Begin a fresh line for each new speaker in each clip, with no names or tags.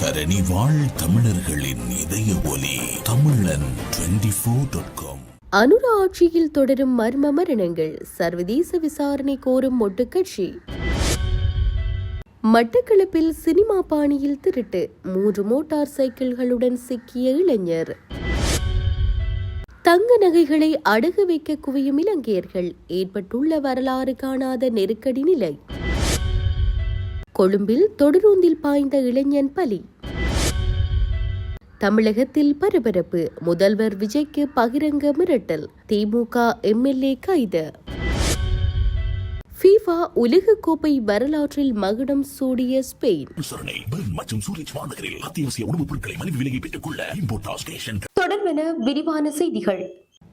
தரணி வாழ் தமிழர்களின் இதய ஒலி தமிழன் 24.com.
அனுர ஆட்சியில் தொடரும் மர்ம மரணங்கள், சர்வதேச விசாரணை கோரும் மொட்டு கட்சி. மட்டக்களப்பில் சினிமா பாணியில் திருட்டு, 3 மோட்டார் சைக்கிள்களுடன் சிக்கிய இளைஞர். தங்க நகைகளை அடகு வைக்க குவியும் இலங்கையர்கள், ஏற்பட்டுள்ள வரலாறு காணாத நெருக்கடி நிலை. கொழும்பில் தொடரூந்தில் பாய்ந்த இளைஞன் பலி. தமிழகத்தில் பரபரப்பு, முதல்வர் விஜய்க்கு பகிரங்க மிரட்டல், திமுக எம்எல்ஏ கைது. FIFA உலக கோப்பை வரலாற்றில் மகுடம் சூடிய ஸ்பெயின். தொடர்பென விரிவான செய்திகள்.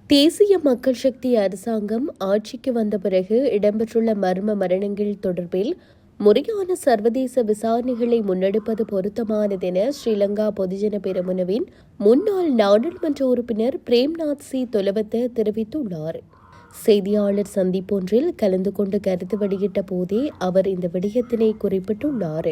தேசிய மக்கள் சக்தி அரசாங்கம் ஆட்சிக்கு வந்த பிறகு இடம்பெற்றுள்ள மர்ம மரணங்கள் தொடர்பில் முறையான சர்வதேச விசாரணைகளை முன்னெடுப்பது பொருத்தமானதென ஸ்ரீலங்கா பொதுஜன பெரமுனவின் முன்னாள் நாடாளுமன்ற உறுப்பினர் பிரேம்நாத் சி தொலவத்த தெரிவித்துள்ளார். செய்தியாளர் சந்திப்பொன்றில் கலந்து கொண்டு கருத்து வெளியிட்ட போதே அவர் இந்த விடயத்தினை குறிப்பிட்டுள்ளார்.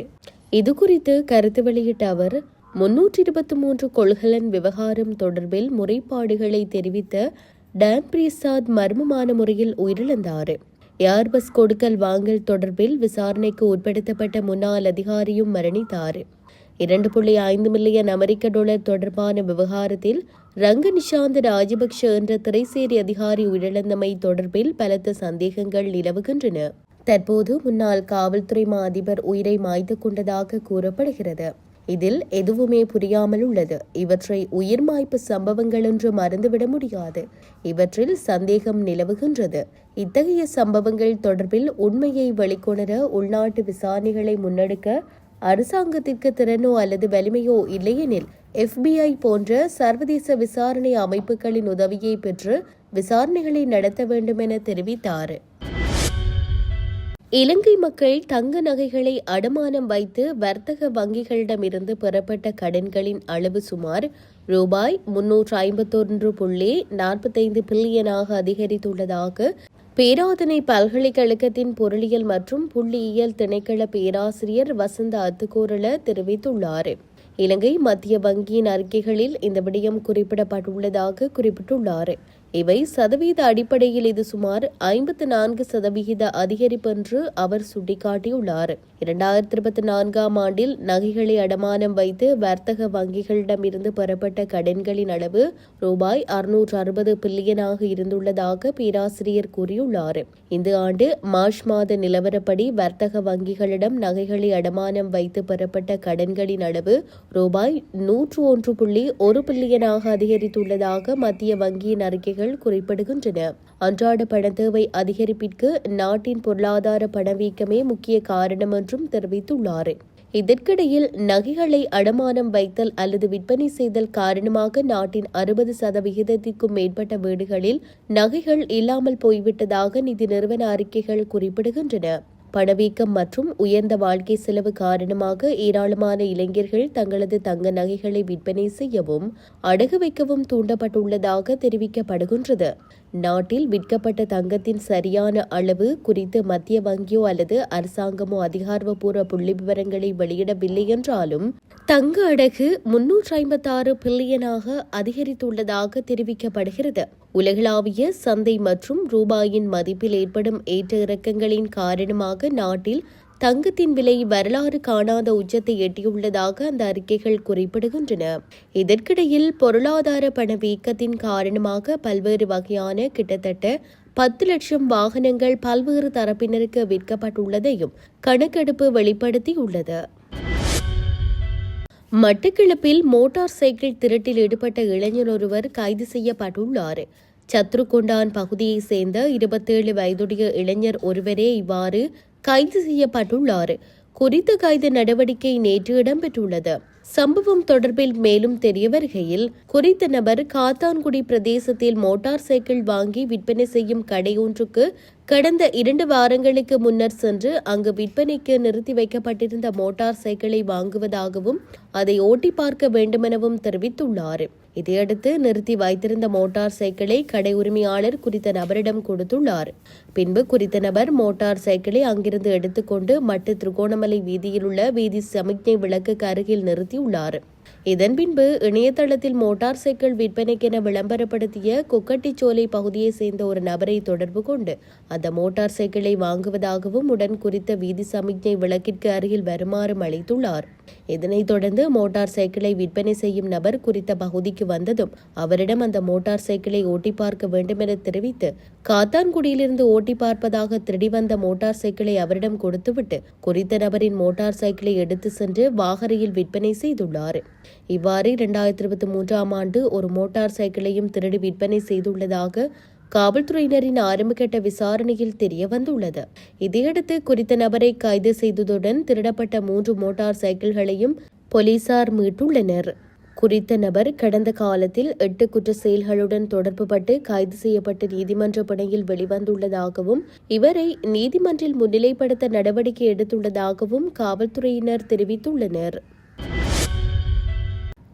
இதுகுறித்து கருத்து வெளியிட்ட அவர், 323 கொள்கலன் விவகாரம் தொடர்பில் முறைப்பாடுகளை தெரிவித்த டான் பிரசாத் மர்மமான முறையில் உயிரிழந்தார். ஏர்பஸ் கொடுக்கல் வாங்கல் தொடர்பில் விசாரணைக்கு உட்படுத்தப்பட்ட முன்னாள் அதிகாரியும் மரணித்தார். 2.5 மில்லியன் அமெரிக்க டாலர் தொடர்பான விவகாரத்தில் ரங்க நிஷாந்த ராஜபக்ஷ என்ற திரைசேரி அதிகாரி உயிரிழந்தமை தொடர்பில் பலத்த சந்தேகங்கள் நிலவுகின்றன. தற்போது முன்னாள் காவல்துறை மா அதிபர் உயிரை மாய்த்து கொண்டதாக கூறப்படுகிறது. இதில் எதுவுமே புரியாமல் உள்ளது. இவற்றை உயிர் மாய்ப்பு சம்பவங்கள் என்று மறந்துவிட முடியாது. இவற்றில் சந்தேகம் நிலவுகின்றது. இத்தகைய சம்பவங்கள் தொடர்பில் உண்மையை வெளிக்கொணர உள்நாட்டு விசாரணைகளை முன்னெடுக்க அரசாங்கத்திற்கு திறனோ அல்லது வலிமையோ இல்லையெனில் FBI போன்ற சர்வதேச விசாரணை அமைப்புகளின் உதவியை பெற்று விசாரணைகளை நடத்த வேண்டும் என தெரிவித்தார். இலங்கை மக்கள் தங்க நகைகளை அடமானம் வைத்து வர்த்தக வங்கிகளிடமிருந்து பெறப்பட்ட கடன்களின் அளவு சுமார் ரூபாய் 351.45 பில்லியனாக அதிகரித்துள்ளதாக பேராதனை பல்கலைக்கழகத்தின் பொருளியல் மற்றும் புள்ளியியல் திணைக்கள பேராசிரியர் வசந்த அத்துக்கோரள தெரிவித்துள்ளார். இலங்கை மத்திய வங்கியின் அறிக்கைகளில் இந்த விடயம் குறிப்பிடப்பட்டுள்ளதாக குறிப்பிட்டுள்ளார். இவை சதவீத அடிப்படையில் இது சுமார் 54% அதிகரிப்பு என்று அவர் சுட்டிக்காட்டியுள்ளார். 2024 ஆண்டில் நகைகளை அடமானம் வைத்து வர்த்தக வங்கிகளிடமிருந்து பெறப்பட்ட கடன்களின் அளவு ரூபாய் 660 பில்லியனாக இருந்துள்ளதாக பேராசிரியர் கூறியுள்ளார். இந்த ஆண்டு மார்ச் மாத நிலவரப்படி வர்த்தக வங்கிகளிடம் நகைகளை அடமானம் வைத்து பெறப்பட்ட கடன்களின் அளவு ரூபாய் 101.1 பில்லியனாக அதிகரித்துள்ளதாக மத்திய வங்கியின் அறிக்கைகள் குறிப்பிடுகின்றன. அன்றாட பண தேவை அதிகரிப்பிற்கு நாட்டின் பொருளாதார பணவீக்கமே முக்கிய காரணம் என்றும் தெரிவித்துள்ளார். இதற்கிடையில் நகைகளை அடமானம் வைத்தல் அல்லது விற்பனை செய்தல் காரணமாக நாட்டின் 60% மேற்பட்ட வீடுகளில் நகைகள் இல்லாமல் போய்விட்டதாக நிதி நிறுவன அறிக்கைகள் குறிப்பிடுகின்றன. பணவீக்கம் மற்றும் உயர்ந்த வாழ்க்கை செலவு காரணமாக ஏராளமான இளைஞர்கள் தங்களது தங்க நகைகளை விற்பனை செய்யவும் அடகு வைக்கவும் தூண்டப்பட்டுள்ளதாக தெரிவிக்கப்படுகின்றது. நாட்டில் விற்கப்பட்ட தங்கத்தின் சரியான அளவு குறித்து மத்திய வங்கியோ அல்லது அரசாங்கமோ அதிகாரப்பூர்வ புள்ளி விவரங்களை வெளியிடவில்லை என்றாலும் தங்க அடகு 356 பில்லியனாக அதிகரித்துள்ளதாக தெரிவிக்கப்படுகிறது. உலகளாவிய சந்தை மற்றும் ரூபாயின் மதிப்பில் ஏற்படும் ஏற்ற இறக்கங்களின் காரணமாக நாட்டில் தங்கத்தின் விலை வரலாறு காணாத உச்சத்தை எட்டியுள்ளதாக அந்த அறிக்கைகள் குறிப்பிடுகின்றன. இதற்கிடையில் பொருளாதார பணவீக்கத்தின் காரணமாக பல்வேறு வகையான கிட்டத்தட்ட 10 லட்சம் வாகனங்கள் பல்வேறு தரப்பினருக்கு விற்கப்பட்டுள்ளதையும் கணக்கெடுப்பு வெளிப்படுத்தியுள்ளது. மட்டக்களப்பில் மோட்டார் சைக்கிள் திருட்டில் ஈடுபட்ட இளைஞர் ஒருவர் கைது செய்யப்பட்டுள்ளார். சத்ருகொண்டான் பகுதியைச் சேர்ந்த 27 வயதுடைய இளைஞர் ஒருவரே இவ்வாறு கைது செய்யப்பட்டுள்ளார். குறித்த கைது நடவடிக்கை நேற்று இடம்பெற்றுள்ளது. சம்பவம் தொடர்பில் மேலும் தெரிய வருகையில், குறித்த நபர் காத்தான்குடி பிரதேசத்தில் மோட்டார் சைக்கிள் வாங்கி விற்பனை செய்யும் கடை ஒன்றுக்கு கடந்த 2 வாரங்களுக்கு முன்னர் சென்று அங்கு விற்பனைக்கு நிறுத்தி வைக்கப்பட்டிருந்த மோட்டார் சைக்கிளை வாங்குவதாகவும் அதை ஓட்டி பார்க்க வேண்டுமெனவும் தெரிவித்துள்ளார். இதையடுத்து நிறுத்தி வைத்திருந்த மோட்டார் சைக்கிளை கடை உரிமையாளர் குறித்த நபரிடம் கொடுத்துள்ளார். பின்பு குறித்த நபர் மோட்டார் சைக்கிளை அங்கிருந்து எடுத்துக்கொண்டு மட்டு திருகோணமலை வீதியில் உள்ள வீதி சமிக்ஞை விளக்குக்கு அருகில் நிறுத்தியுள்ளார். இதன் பின்பு இணையதளத்தில் மோட்டார் சைக்கிள் விற்பனைக்கென விளம்பரப்படுத்திய கொக்கட்டிச்சோலை பகுதியை சேர்ந்த ஒரு நபரை தொடர்பு கொண்டு அந்த மோட்டார் சைக்கிளை வாங்குவதாகவும் உடன் குறித்த வீதி சமிக்ஞை விளக்கிற்கு அருகில் வருமாறும் அழைத்துள்ளார். இதனைத் தொடர்ந்து மோட்டார் சைக்கிளை விற்பனை செய்யும் நபர் குறித்த பகுதிக்கு வந்ததும் அவரிடம் அந்த மோட்டார் சைக்கிளை ஓட்டி பார்க்க வேண்டும் என தெரிவித்து காத்தான்குடியிலிருந்து ஓட்டி பார்ப்பதாக திருடி வந்த மோட்டார் சைக்கிளை அவரிடம் கொடுத்துவிட்டு குறித்த நபரின் மோட்டார் சைக்கிளை எடுத்து சென்று வாகரையில் விற்பனை செய்துள்ளார். இவ்வாறு 2023 ஆண்டு ஒரு மோட்டார் சைக்கிளையும் திருடி விற்பனை செய்துள்ளதாக காவல்துறையினரின் ஆரம்பகட்ட விசாரணையில் தெரிய வந்துள்ளது. இதையடுத்து குறித்த நபரை கைது செய்ததுடன் திருடப்பட்ட 3 மோட்டார் சைக்கிள்களையும் போலீசார் மீட்டுள்ளனர். குறித்த நபர் கடந்த காலத்தில் 8 குற்ற செயல்களுடன் தொடர்புபட்டு கைது செய்யப்பட்டு நீதிமன்ற பிணையில் வெளிவந்துள்ளதாகவும் இவரை நீதிமன்றில் முன்னிலைப்படுத்த நடவடிக்கை எடுத்துள்ளதாகவும் காவல்துறையினர் தெரிவித்துள்ளனர்.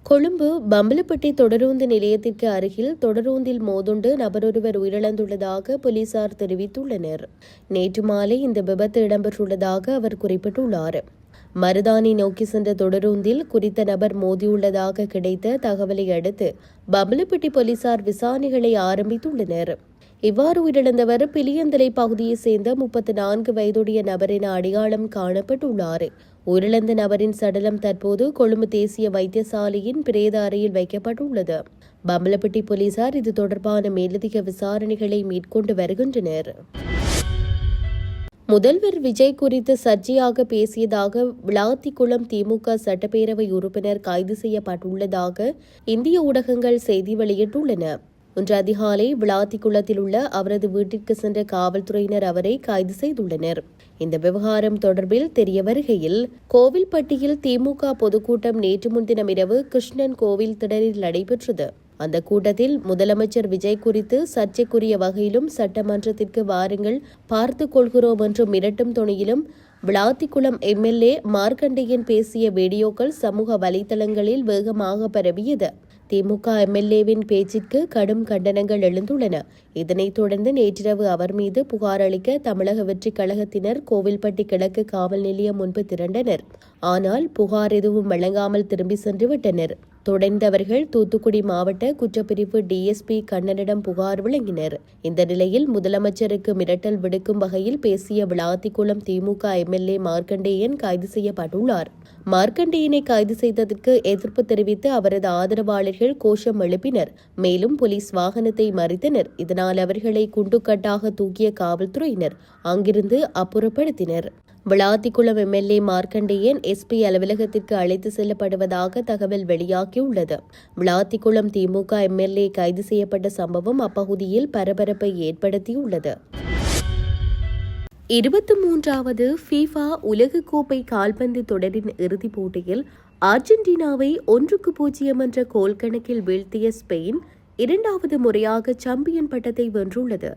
கொழும்பு பம்பலப்பட்டி தொடருந்து நிலையத்திற்கு அருகில் தொடரூந்தில் மோதுண்டு நபரொருவர் உயிரிழந்துள்ளதாக போலீசார் தெரிவித்துள்ளனர். நேற்று மாலை இந்த விபத்து இடம்பெற்றுள்ளதாக அவர் குறிப்பிட்டுள்ளார். மருதானி நோக்கி சென்ற தொடரூந்தில் குறித்த நபர் மோதியுள்ளதாக கிடைத்த தகவலை அடுத்து பம்பலப்பட்டி போலீசார் விசாரணைகளை ஆரம்பித்துள்ளனர். இவ்வாறு உயிரிழந்தவர் பிலியந்தலை பகுதியைச் சேர்ந்த 34 வயதுடைய நபர் என அடையாளம் காணப்பட்டுள்ளார். உயிரிழந்த நபரின் சடலம் தற்போது கொழும்பு தேசிய வைத்தியசாலையின் பிரேத அறையில் வைக்கப்பட்டுள்ளது. பம்பலப்பட்டி போலீசார் இது தொடர்பான மேலதிக விசாரணைகளை மேற்கொண்டு வருகின்றனர். முதல்வர் விஜய் குறித்து சர்ச்சையாக பேசியதாக விளாத்திக்குளம் திமுக சட்டப்பேரவை உறுப்பினர் கைது செய்யப்பட்டுள்ளதாக இந்திய ஊடகங்கள் செய்தி வெளியிட்டுள்ளன. இன்று அதிகாலை விளாத்திக்குளத்தில் உள்ள அவரது வீட்டிற்கு சென்ற காவல்துறையினர் அவரை கைது செய்துள்ளனர். இந்த விவகாரம் தொடர்பில் தெரிய வருகையில் கோவில்பட்டியில் திமுக பொதுக்கூட்டம் நேற்று முன்தினம் இரவு கிருஷ்ணன் கோவில் திடலில் நடைபெற்றது. அந்த கூட்டத்தில் முதலமைச்சர் விஜய் குறித்து சர்ச்சைக்குரிய வகையிலும் சட்டமன்றத்திற்கு வாருங்கள் பார்த்துக் கொள்கிறோம் என்றும் மிரட்டும் துணியிலும் விளாத்திக்குளம் எம்எல்ஏ மார்க்கண்டேயன் பேசிய வீடியோக்கள் சமூக வலைதளங்களில் வேகமாக பரவியது. திமுக எம்எல்ஏவின் பேச்சிற்கு கடும் கண்டனங்கள் எழுந்துள்ளன. இதனைத் தொடர்ந்து நேற்றிரவு அவர் மீது புகார் அளிக்க தமிழக வெற்றிக் கழகத்தினர் கோவில்பட்டி கிழக்கு காவல் நிலையம் முன்பு திரண்டனர். ஆனால் புகார் எதுவும் வழங்காமல் திரும்பி சென்று விட்டனர். தொடர்ந்து அவர்கள் தூத்துக்குடி மாவட்ட குற்றப்பிரிவு டிஎஸ்பி கண்ணனிடம் புகார் வழங்கினர். இந்த நிலையில் முதலமைச்சருக்கு மிரட்டல் விடுக்கும் வகையில் பேசிய விளாத்திக்குளம் திமுக எம்எல்ஏ மார்க்கண்டேயன் கைது செய்யப்பட்டுள்ளார். மார்க்கண்டேயனை கைது செய்ததற்கு எதிர்ப்பு தெரிவித்து அவரது ஆதரவாளர்கள் கோஷம் எழுப்பினர். மேலும் போலீஸ் வாகனத்தை மறித்தனர். இதனால் அவர்களை குண்டுக்கட்டாக தூக்கிய காவல்துறையினர் அங்கிருந்து அப்புறப்படுத்தினர். விளாத்திக்குளம் எம்எல்ஏ மார்க்கண்டேயன் எஸ்பி அலுவலகத்திற்கு அழைத்து செல்லப்படுவதாக தகவல் வெளியாகியுள்ளது. விளாத்திக்குளம் திமுக எம்எல்ஏ கைது செய்யப்பட்ட சம்பவம் அப்பகுதியில் பரபரப்பை ஏற்படுத்தியுள்ளது. 23வது ஃபீஃபா உலகக்கோப்பை கால்பந்து தொடரின் இறுதிப் போட்டியில் அர்ஜென்டினாவை 1-0 என்ற கோல் கணக்கில் வீழ்த்திய ஸ்பெயின் 2வது முறையாக சாம்பியன் பட்டத்தை வென்றுள்ளது.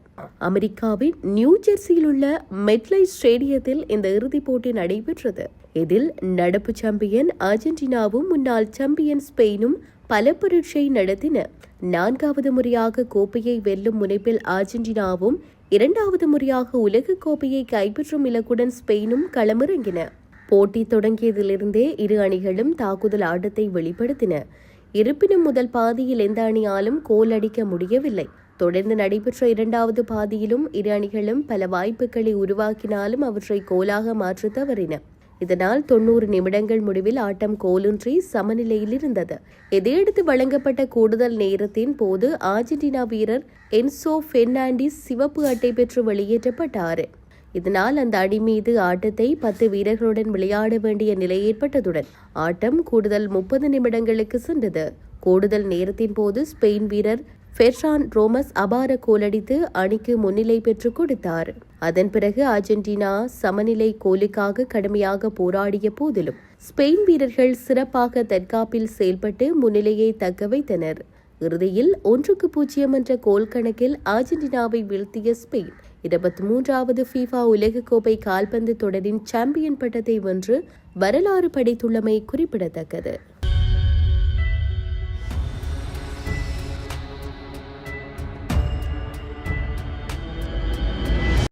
அமெரிக்காவின் நியூ ஜெர்சியில் உள்ள மெட்லைஃப் ஸ்டேடியத்தில் இந்த இறுதிப் போட்டி நடைபெற்றது. இதில் நடப்பு சாம்பியன் அர்ஜென்டினாவும் முன்னாள் சாம்பியன் ஸ்பெயினும் பல பரீட்சை நடத்தின. 4வது முறையாக கோப்பையை வெல்லும் முனைப்பில் அர்ஜென்டினாவும் 2வது முறையாக உலகக் கோப்பையை கைப்பற்றும் இலக்குடன் ஸ்பெயினும் களமிறங்கின. போட்டி தொடங்கியதிலிருந்தே இரு அணிகளும் தாக்குதல் ஆட்டத்தை வெளிப்படுத்தின. இருப்பினும் முதல் பாதியில் எந்த அணியாலும் கோல் அடிக்க முடியவில்லை. தொடர்ந்து நடைபெற்ற 2வது பாதியிலும் இரு அணிகளும் பல வாய்ப்புகளை உருவாக்கினாலும் அவற்றை கோலாக மாற்ற தவறின. இதனால் 90 நிமிடங்கள் முடிவில் ஆட்டம் கோலின்றி சமநிலையில் இருந்தது. இதையடுத்து வழங்கப்பட்ட கூடுதல் நேரத்தின் போது அர்ஜென்டினா வீரர் என்சோ பெர்னாண்டிஸ் சிவப்பு அட்டை பெற்று வெளியேற்றப்பட்டார். இதனால் அந்த அணி மீது ஆட்டத்தை 10 வீரர்களுடன் விளையாட வேண்டிய நிலை ஏற்பட்டதுடன் ஆட்டம் கூடுதல் 30 நிமிடங்களுக்கு சென்றது. கூடுதல் நேரத்தின் போது ஸ்பெயின் வீரர் ஃபெர்ரான் ரோமஸ் அபார கோலடித்து அணிக்கு முன்னிலை பெற்றுக் கொடுத்தார். அதன் பிறகு அர்ஜென்டினா சமநிலை கோலுக்காக கடுமையாக போராடிய போதிலும் ஸ்பெயின் வீரர்கள் சிறப்பாக தற்காப்பில் செயல்பட்டு முன்னிலையை தக்க வைத்தனர். இறுதியில் 1-0 என்ற கோல் கணக்கில் அர்ஜென்டினாவை வீழ்த்திய ஸ்பெயின் 23வது ஃபீஃபா உலகக்கோப்பை கால்பந்து தொடரின் சாம்பியன் பட்டத்தை வென்று வரலாறு படைத்துள்ளமை குறிப்பிடத்தக்கது.